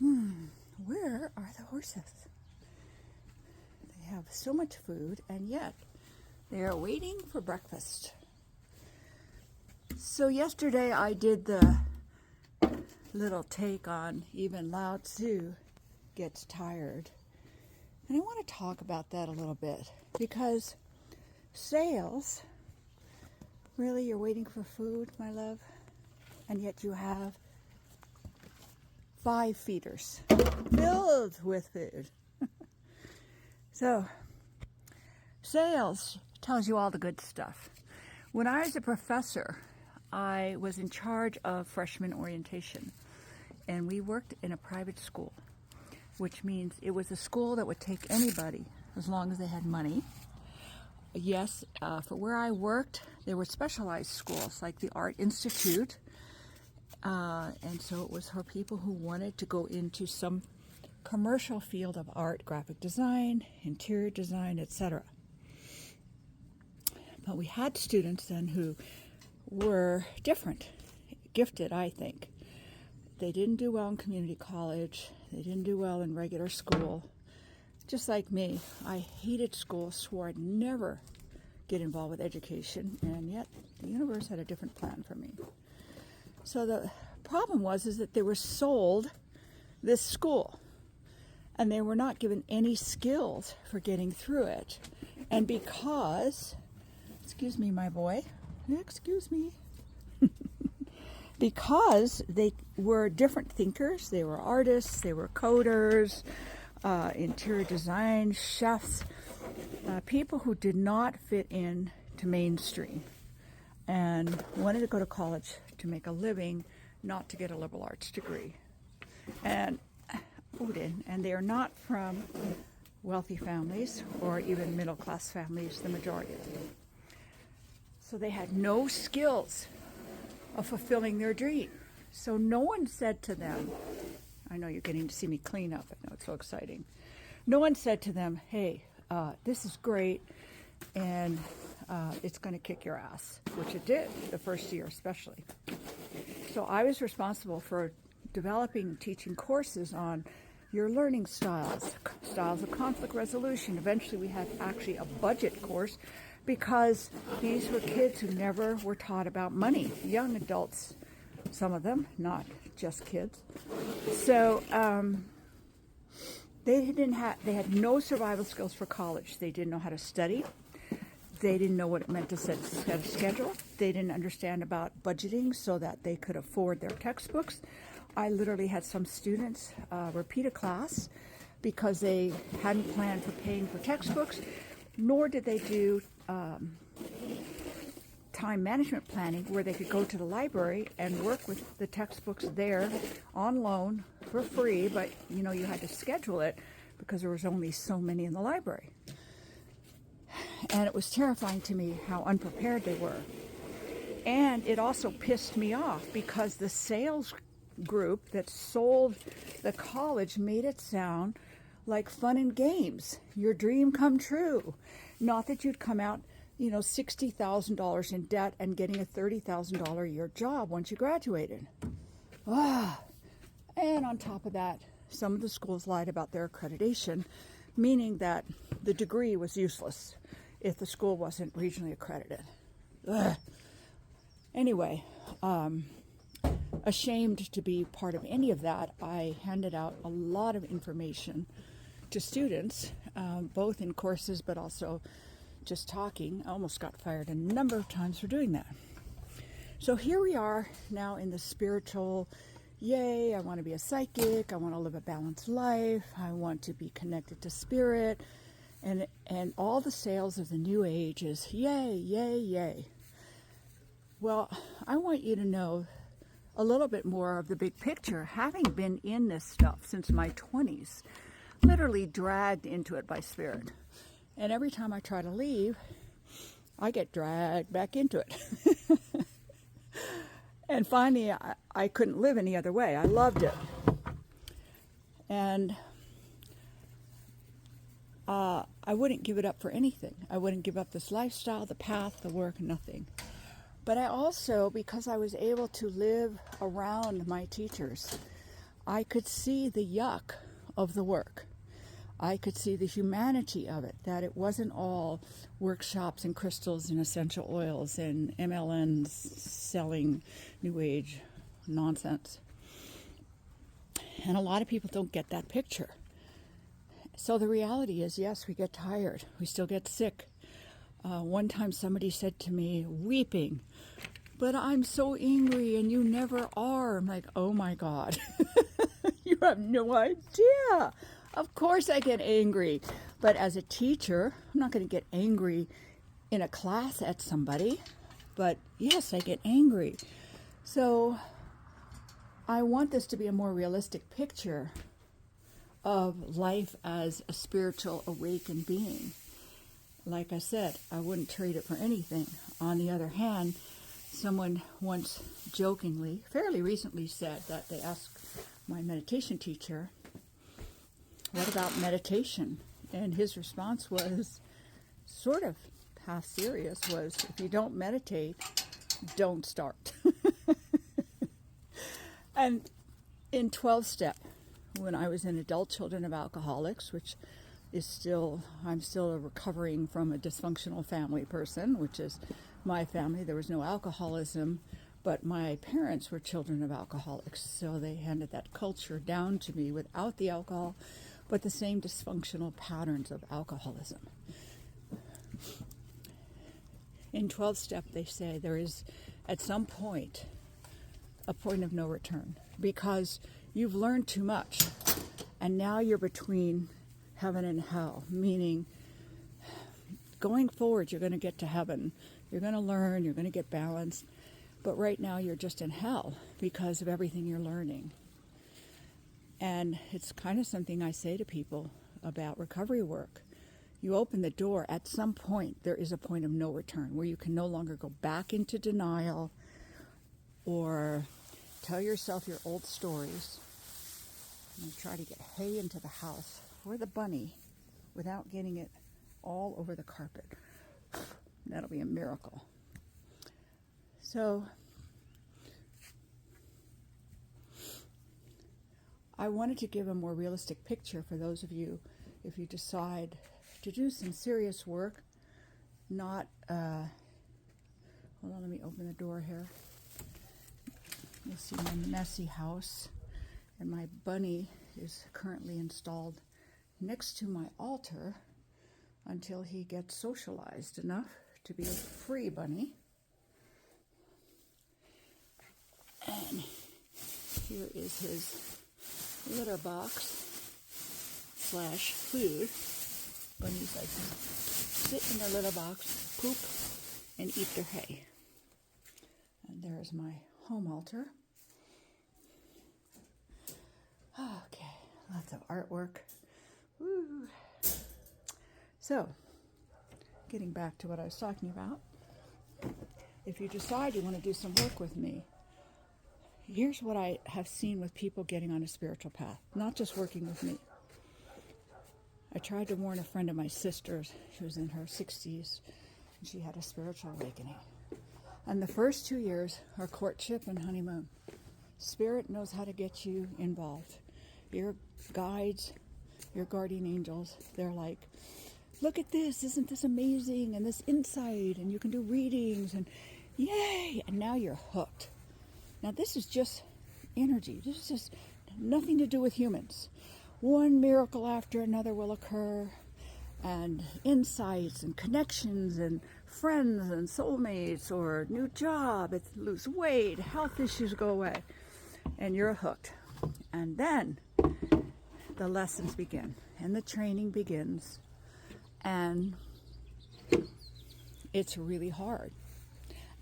Where are the horses? They have so much food, and yet they are waiting for breakfast. So yesterday I did the little take on even Lao Tzu gets tired. And I want to talk about that a little bit because sales, really, you're waiting for food, my love, and yet you have 5 feeders filled with food. So, sales tells you all the good stuff. When I was a professor, I was in charge of freshman orientation, and we worked in a private school, which means it was a school that would take anybody as long as they had money. Yes, for where I worked, there were specialized schools like the Art Institute, and so it was for people who wanted to go into some commercial field of art, graphic design, interior design, etc. But we had students then who were different, gifted, I think. They didn't do well in community college. They didn't do well in regular school. Just like me, I hated school, swore I'd never get involved with education, and yet the universe had a different plan for me. So the problem was that they were sold this school, and they were not given any skills for getting through it. And because, excuse me, my boy, excuse me, because they were different thinkers, they were artists, they were coders, interior design, chefs, people who did not fit in to mainstream and wanted to go to college to make a living, not to get a liberal arts degree. And they are not from wealthy families or even middle class families, the majority of them. So they had no skills of fulfilling their dream. So no one said to them, I know you're getting to see me clean up, I know it's so exciting. No one said to them, hey, this is great, and it's going to kick your ass, which it did, the first year especially. So I was responsible for developing and teaching courses on your learning styles, styles of conflict resolution. Eventually we had actually a budget course because these were kids who never were taught about money, young adults, some of them, not just kids. So they had no survival skills for college. They didn't know how to study. They didn't know what it meant to set a schedule. They didn't understand about budgeting so that they could afford their textbooks. I literally had some students repeat a class because they hadn't planned for paying for textbooks, nor did they do time management planning where they could go to the library and work with the textbooks there on loan for free, but you had to schedule it because there was only so many in the library. And it was terrifying to me how unprepared they were. And it also pissed me off because the sales group that sold the college made it sound like fun and games, your dream come true. Not that you'd come out, $60,000 in debt and getting a $30,000 a year job once you graduated. And on top of that, some of the schools lied about their accreditation, meaning that the degree was useless if the school wasn't regionally accredited. Anyway, ashamed to be part of any of that, I handed out a lot of information to students, both in courses but also just talking. I almost got fired a number of times for doing that. So here we are now in the spiritual, yay, I want to be a psychic, I want to live a balanced life, I want to be connected to spirit, and all the sales of the new age is yay, yay, yay. Well, I want you to know a little bit more of the big picture, having been in this stuff since my 20s, literally dragged into it by spirit. And every time I try to leave, I get dragged back into it. And finally, I couldn't live any other way. I loved it. And I wouldn't give it up for anything. I wouldn't give up this lifestyle, the path, the work, nothing. But I also, because I was able to live around my teachers, I could see the yuck of the work. I could see the humanity of it, that it wasn't all workshops and crystals and essential oils and MLNs selling New Age nonsense. And a lot of people don't get that picture. So the reality is, yes, we get tired. We still get sick. One time somebody said to me, weeping, "But I'm so angry and you never are." I'm like, oh my God, you have no idea. Of course I get angry. But as a teacher, I'm not going to get angry in a class at somebody. But yes, I get angry. So I want this to be a more realistic picture of life as a spiritual awakened being. Like I said, I wouldn't trade it for anything. On the other hand, someone once jokingly, fairly recently, said that they asked my meditation teacher, "What about meditation?" And his response was sort of half serious, was, "If you don't meditate, don't start." And in 12-step, when I was in Adult Children of Alcoholics, which is still, I'm still recovering from a dysfunctional family person, which is my family. There was no alcoholism, but my parents were children of alcoholics, so they handed that culture down to me without the alcohol, but the same dysfunctional patterns of alcoholism. In 12-step, they say there is, at some point, a point of no return, because you've learned too much, and now you're between heaven and hell, meaning going forward, you're going to get to heaven. You're going to learn, you're going to get balanced, but right now you're just in hell because of everything you're learning. And it's kind of something I say to people about recovery work. You open the door, at some point there is a point of no return where you can no longer go back into denial or tell yourself your old stories. And try to get hay into the house for the bunny without getting it all over the carpet. That'll be a miracle. So I wanted to give a more realistic picture for those of you, if you decide to do some serious work, not, hold on, let me open the door here. You'll see my messy house, and my bunny is currently installed next to my altar until he gets socialized enough to be a free bunny. And here is his litter box / food. Bunnies like to sit in their litter box, poop, and eat their hay. And there's my home altar. Okay, lots of artwork. Woo. So, getting back to what I was talking about, if you decide you want to do some work with me, here's what I have seen with people getting on a spiritual path, not just working with me. I tried to warn a friend of my sister's. She was in her 60s, and she had a spiritual awakening. And the first 2 years are courtship and honeymoon. Spirit knows how to get you involved. Your guides, your guardian angels, they're like, "Look at this, isn't this amazing? And this insight, and you can do readings, and yay!" And now you're hooked. Now this is just energy. This is just nothing to do with humans. One miracle after another will occur, and insights and connections and friends and soulmates or new job, lose weight, health issues go away, and you're hooked. And then the lessons begin and the training begins, and it's really hard.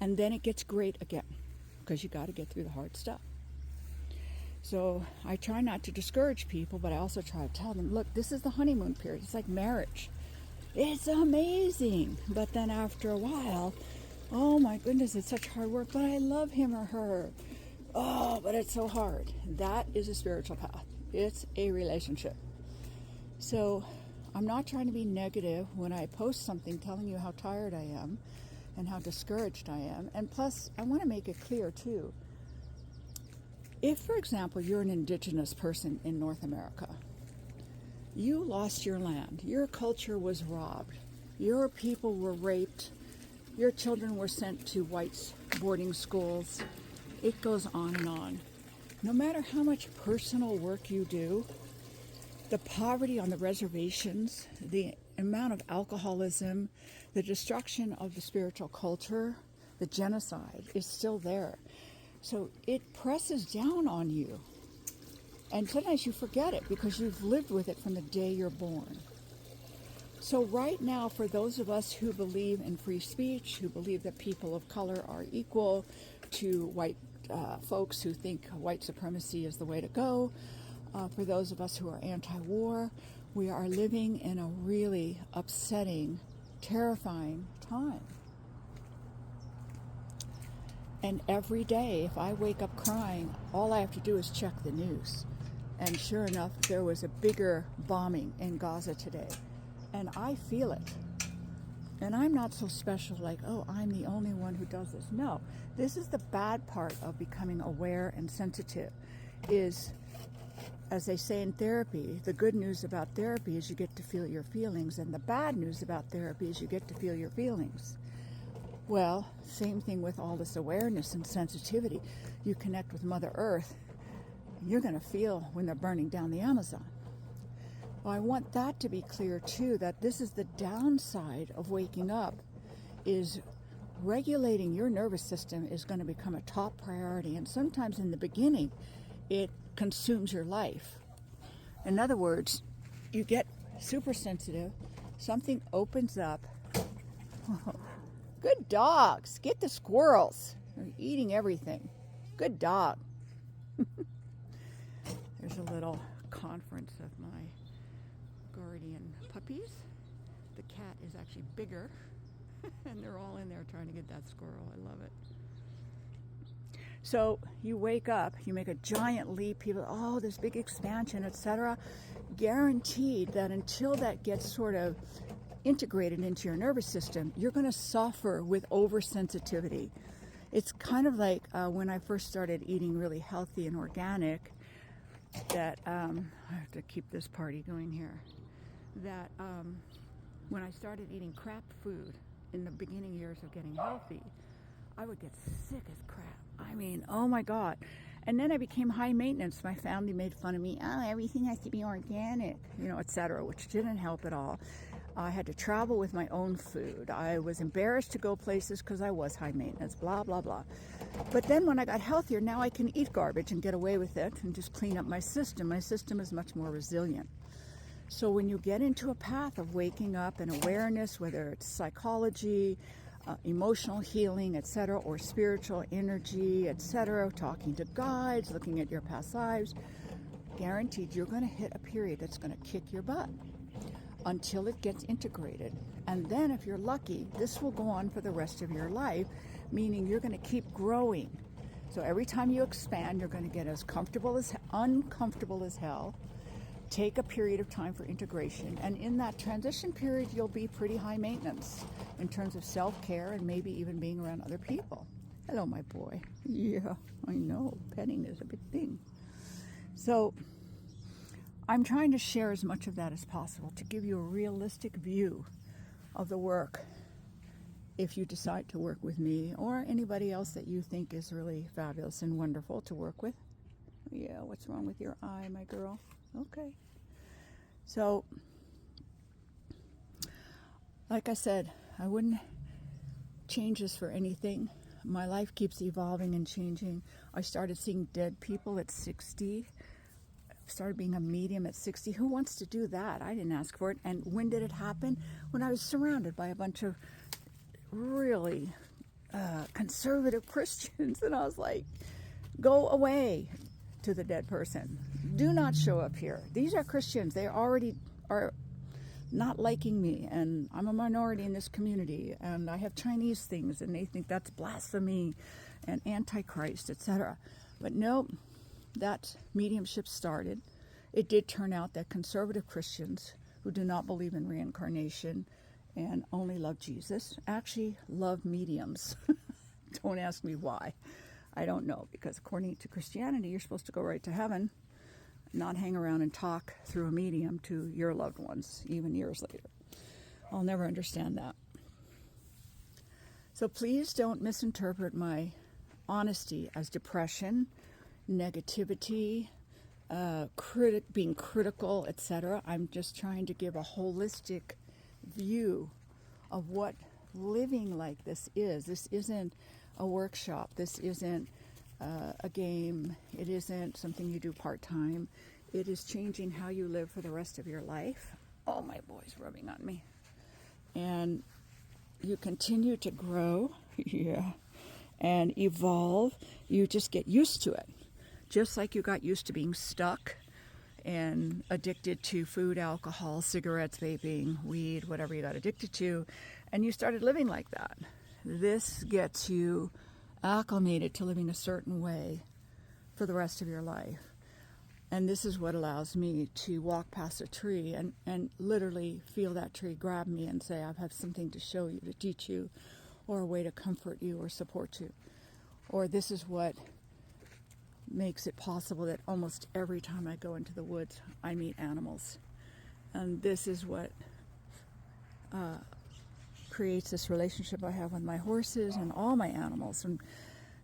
And then it gets great again, because you got to get through the hard stuff. So I try not to discourage people, but I also try to tell them, look, this is the honeymoon period. It's like marriage. It's amazing. But then after a while, oh my goodness, it's such hard work, but I love him or her. Oh, but it's so hard. That is a spiritual path. It's a relationship. So I'm not trying to be negative when I post something telling you how tired I am and how discouraged I am. And plus, I want to make it clear too. If, for example, you're an indigenous person in North America, you lost your land, your culture was robbed, your people were raped, your children were sent to whites' boarding schools, it goes on and on. No matter how much personal work you do, the poverty on the reservations, the amount of alcoholism, the destruction of the spiritual culture, the genocide is still there. So it presses down on you. And sometimes you forget it because you've lived with it from the day you're born. So right now, for those of us who believe in free speech, who believe that people of color are equal to white folks who think white supremacy is the way to go, for those of us who are anti-war, we are living in a really upsetting, terrifying time. And every day, if I wake up crying, all I have to do is check the news. And sure enough, there was a bigger bombing in Gaza today. And I feel it. And I'm not so special like, oh, I'm the only one who does this. No, this is the bad part of becoming aware and sensitive is, as they say in therapy, the good news about therapy is you get to feel your feelings, and the bad news about therapy is you get to feel your feelings. Well, same thing with all this awareness and sensitivity. You connect with Mother Earth, you're going to feel when they're burning down the Amazon. Well, I want that to be clear too, that this is the downside of waking up, is regulating your nervous system is going to become a top priority. And sometimes in the beginning, it consumes your life. In other words, you get super sensitive, something opens up. Good dogs, get the squirrels. They're eating everything. Good dog. There's a little conference of my guardian puppies. The cat is actually bigger, and they're all in there trying to get that squirrel. I love it. So you wake up, you make a giant leap, people, oh, this big expansion, etc. Guaranteed that until that gets sort of integrated into your nervous system, you're going to suffer with oversensitivity. It's kind of like when I first started eating really healthy and organic, that I have to keep this party going here, that when I started eating crap food in the beginning years of getting healthy, I would get sick as crap. I mean, oh my God. And then I became high maintenance. My family made fun of me. Oh, everything has to be organic, etc., which didn't help at all. I had to travel with my own food. I was embarrassed to go places because I was high maintenance, blah, blah, blah. But then when I got healthier, now I can eat garbage and get away with it and just clean up my system. My system is much more resilient. So when you get into a path of waking up and awareness, whether it's psychology, emotional healing, etc., or spiritual energy, etc., talking to guides, looking at your past lives, guaranteed you're going to hit a period that's going to kick your butt until it gets integrated. And then if you're lucky, this will go on for the rest of your life, meaning you're going to keep growing. So every time you expand, you're going to get as uncomfortable as hell, take a period of time for integration, and in that transition period, you'll be pretty high maintenance in terms of self-care and maybe even being around other people. Hello, my boy. Yeah, I know. Petting is a big thing. So I'm trying to share as much of that as possible to give you a realistic view of the work if you decide to work with me or anybody else that you think is really fabulous and wonderful to work with. Yeah, what's wrong with your eye, my girl? Okay. So, like I said, I wouldn't change this for anything. My life keeps evolving and changing. I started seeing dead people at 60. Started being a medium at 60. Who wants to do that? I didn't ask for it. And when did it happen? When I was surrounded by a bunch of really conservative Christians. And I was like, go away to the dead person. Do not show up here. These are Christians. They already are not liking me. And I'm a minority in this community. And I have Chinese things. And they think that's blasphemy and antichrist, etc. But no, that mediumship started. It did turn out that conservative Christians who do not believe in reincarnation and only love Jesus actually love mediums. Don't ask me why. I don't know, because according to Christianity, you're supposed to go right to heaven, not hang around and talk through a medium to your loved ones, even years later. I'll never understand that. So please don't misinterpret my honesty as depression, negativity, being critical, etc. I'm just trying to give a holistic view of what living like this is. This isn't a workshop. This isn't a game. It isn't something you do part-time. It is changing how you live for the rest of your life. Oh, my boy's rubbing on me. And you continue to grow, yeah, and evolve. You just get used to it. Just like you got used to being stuck and addicted to food, alcohol, cigarettes, vaping, weed, whatever you got addicted to, and you started living like that. This gets you acclimated to living a certain way for the rest of your life. And this is what allows me to walk past a tree and literally feel that tree grab me and say, I have something to show you, to teach you, or a way to comfort you or support you. Or this is what makes it possible that almost every time I go into the woods, I meet animals. And this is what creates this relationship I have with my horses and all my animals. And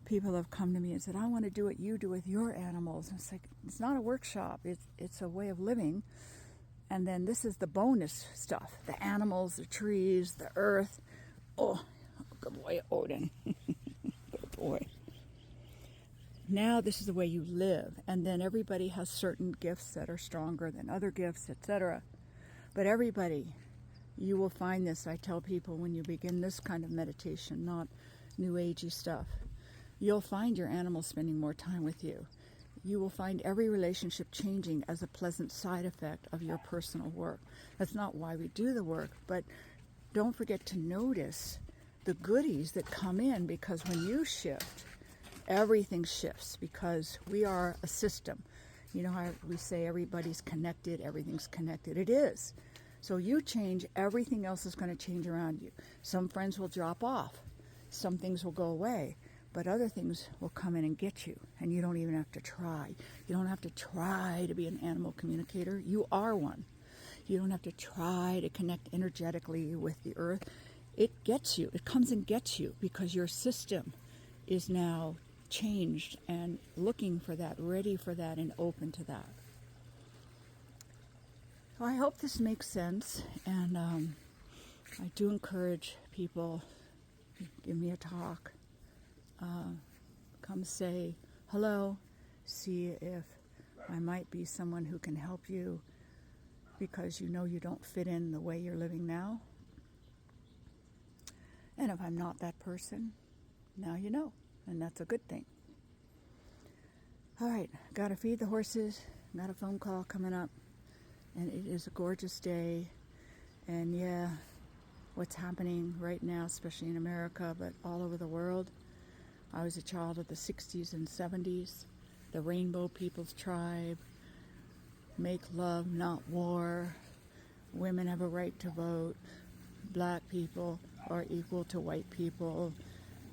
people have come to me and said, I want to do what you do with your animals. And it's like, it's not a workshop. It's a way of living. And then this is the bonus stuff. The animals, the trees, the earth. Oh, good boy, Odin. Good boy. Now this is the way you live. And then everybody has certain gifts that are stronger than other gifts, etc. But everybody, you will find this. I tell people when you begin this kind of meditation, not new agey stuff, you'll find your animals spending more time with you. You will find every relationship changing as a pleasant side effect of your personal work. That's not why we do the work, but don't forget to notice the goodies that come in, because when you shift, everything shifts, because we are a system. You know how we say everybody's connected, everything's connected. It is. So you change, everything else is going to change around you. Some friends will drop off. Some things will go away. But other things will come in and get you, and you don't even have to try. You don't have to try to be an animal communicator. You are one. You don't have to try to connect energetically with the earth. It gets you. It comes and gets you, because your system is now changed and looking for that, ready for that, and open to that. So I hope this makes sense, and I do encourage people, give me a talk. Come say hello, see if I might be someone who can help you, because you know you don't fit in the way you're living now. And if I'm not that person, now you know, and that's a good thing. All right, got to feed the horses, got a phone call coming up, and it is a gorgeous day. And yeah, what's happening right now, especially in America, but all over the world. I was a child of the 60s and 70s, the Rainbow People's Tribe, make love, not war, women have a right to vote, black people are equal to white people,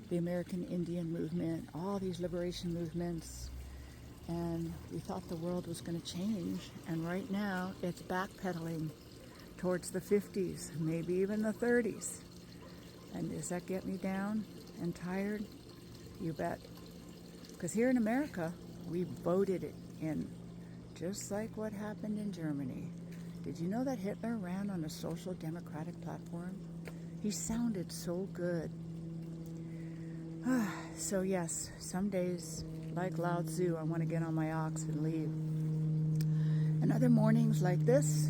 the American Indian movement, all these liberation movements, and we thought the world was going to change, and right now it's backpedaling towards the 50s, maybe even the 30s. And does that get me down and tired? You bet. Because here in America, we voted it in, just like what happened in Germany. Did you know that Hitler ran on a social democratic platform? He sounded so good. So yes, some days, like Lao Tzu, I want to get on my ox and leave. And other mornings like this,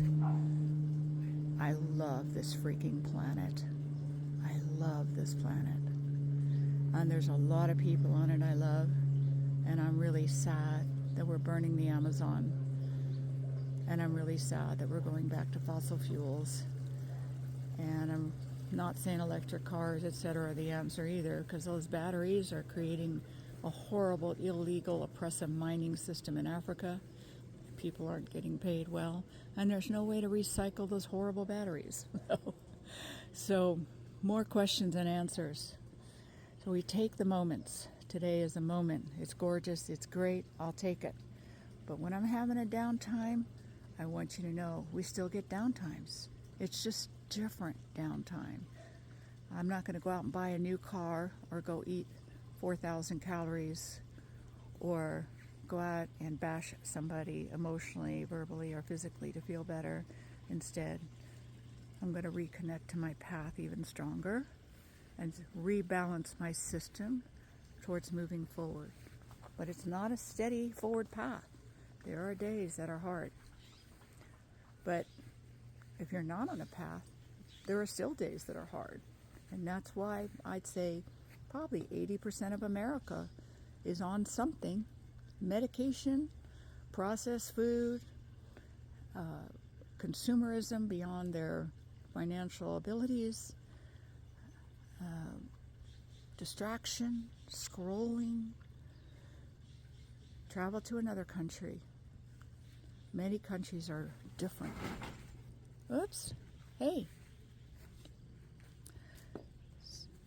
I love this freaking planet. I love this planet. And there's a lot of people on it I love. And I'm really sad that we're burning the Amazon. And I'm really sad that we're going back to fossil fuels. And I'm not saying electric cars, etc. are the answer either, because those batteries are creating a horrible, illegal, oppressive mining system in Africa. People aren't getting paid well. And there's no way to recycle those horrible batteries. So, more questions than answers. So we take the moments Today is a moment. It's gorgeous. It's great. I'll take it. But when I'm having a downtime, I want you to know we still get downtimes. It's just different downtime. I'm not going to go out and buy a new car or go eat 4,000 calories or go out and bash somebody emotionally, verbally, or physically to feel better. Instead, I'm going to reconnect to my path even stronger and rebalance my system towards moving forward. But it's not a steady forward path. There are days that are hard. But if you're not on a path, there are still days that are hard. And that's why I'd say probably 80% of America is on something, medication, processed food, consumerism beyond their financial abilities, distraction, scrolling, travel to another country. Many countries are different. Oops. Hey.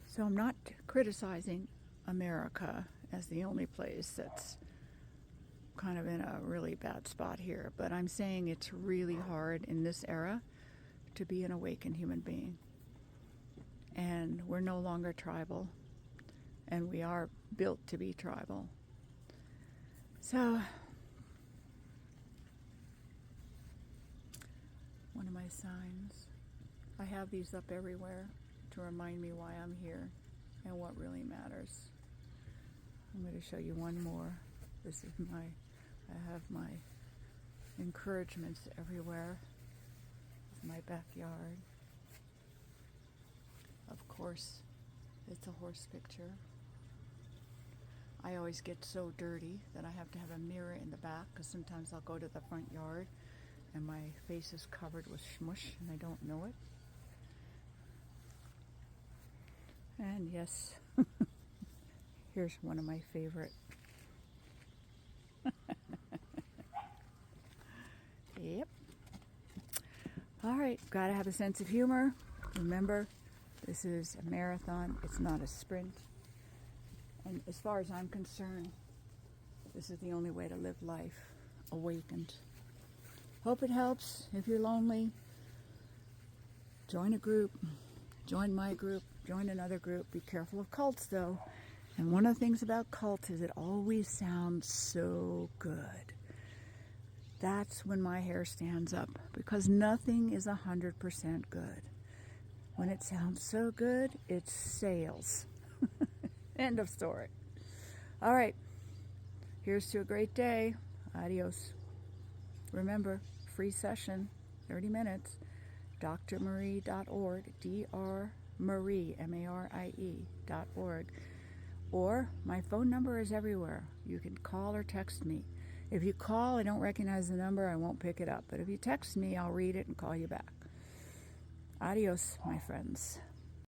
So I'm not criticizing America as the only place that's kind of in a really bad spot here, but I'm saying it's really hard in this era to be an awakened human being. And we're no longer tribal, and we are built to be tribal. So, one of my signs, I have these up everywhere to remind me why I'm here and what really matters. I'm going to show you one more. This is I have my encouragements everywhere. This is my backyard. Of course, it's a horse picture. I always get so dirty that I have to have a mirror in the back because sometimes I'll go to the front yard and my face is covered with smush and I don't know it. And yes, here's one of my favorite. Yep. All right, gotta have a sense of humor. Remember, this is a marathon, it's not a sprint. And as far as I'm concerned, this is the only way to live life, awakened. Hope it helps. If you're lonely, join a group, join my group, join another group. Be careful of cults though. And one of the things about cults is it always sounds so good. That's when my hair stands up, because nothing is 100% good. When it sounds so good, it's sales. End of story. All right. Here's to a great day. Adios. Remember, free session, 30 minutes, drmarie.org, drmarie, M-A-R-I-E.org. Or my phone number is everywhere. You can call or text me. If you call, I don't recognize the number, I won't pick it up. But if you text me, I'll read it and call you back. Adios, my friends.